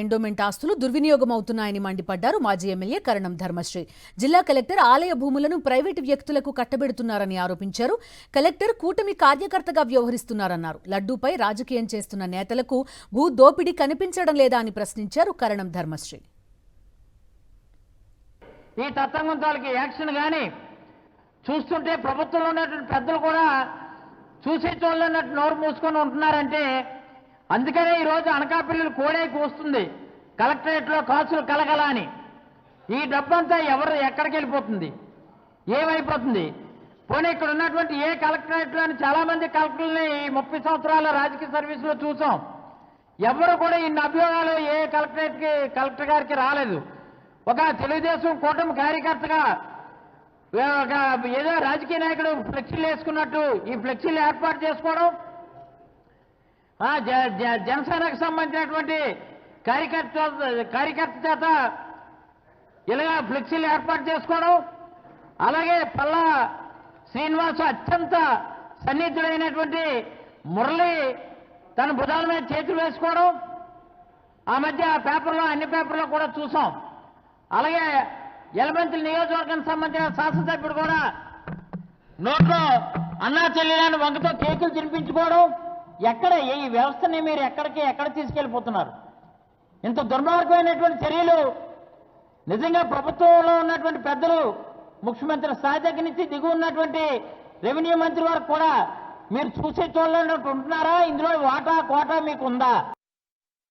Endowment ఆస్తులు దుర్వినియోగం అవుతున్నాయని మండిపడ్డారు మాజీ ఎమ్మెల్యే కరణం ధర్మశ్రీ. జిల్లా కలెక్టర్ ఆలయ భూములను ప్రైవేటు వ్యక్తులకు కట్టబెడుతున్నారని ఆరోపించారు. కలెక్టర్ కూటమి కార్యకర్తగా వ్యవహరిస్తున్నారన్నారు. లడ్డూపై రాజకీయం చేస్తున్న నేతలకు భూ దోపిడీ కనిపించడం లేదా అని ప్రశ్నించారు కరణం ధర్మశ్రీ. ఈ తత్వంతాలకి యాక్షన్ గాని చూస్తుంటే ప్రభుత్వంలో ఉన్నటువంటి పెద్దలు కూడా చూసే చూడలేనట్టు నోరు మూసుకొని ఉంటున్నారంటే అందుకనే ఈరోజు అనకాపల్లి కోడే కూస్తుంది కలెక్టరేట్లో కాసులు కలగల అని. ఈ డబ్బంతా ఎవరు ఎక్కడికి వెళ్ళిపోతుంది, ఏమైపోతుంది? పోనీ ఇక్కడ ఉన్నటువంటి ఏ కలెక్టరేట్లో అని చాలామంది కలెక్టర్లని 30 సంవత్సరాల రాజకీయ సర్వీసులో చూసాం. ఎవరు కూడా ఇన్ని అభియోగాలు ఏ కలెక్టర్ గారికి రాలేదు. ఒక తెలుగుదేశం కూటమి కార్యకర్తగా ఏదో రాజకీయ నాయకుడు ఫ్లెక్సీలు వేసుకున్నట్టు ఈ ఫ్లెక్సీలు ఏర్పాటు చేసుకోవడం, జనసేనకు సంబంధించినటువంటి కార్యకర్త చేత ఇలాగా ఫ్లెక్సీలు ఏర్పాటు చేసుకోవడం, అలాగే పల్లా శ్రీనివాసు అత్యంత సన్నిహితుడైనటువంటి మురళి తన భుజాల మీద చేతులు వేసుకోవడం ఆ మధ్య పేపర్లో అన్ని పేపర్లో కూడా చూసాం. అలాగే యలమంచిలి నియోజకవర్గానికి సంబంధించిన శాసనసభ్యుడు కూడా నోట్లో అన్నా చెల్లెలని వంగతో కేకులు తినిపించుకోవడం. ఎక్కడ ఈ వ్యవస్థని మీరు ఎక్కడ తీసుకెళ్ళిపోతున్నారు? ఇంత దుర్మార్గమైనటువంటి చర్యలు నిజంగా ప్రభుత్వంలో ఉన్నటువంటి పెద్దలు ముఖ్యమంత్రి స్థాయి దగ్గర నుంచి దిగు ఉన్నటువంటి రెవెన్యూ మంత్రి వరకు కూడా మీరు చూసే చూడలేనట్టు ఉంటున్నారా? ఇందులో వాటా కోటా మీకు ఉందా?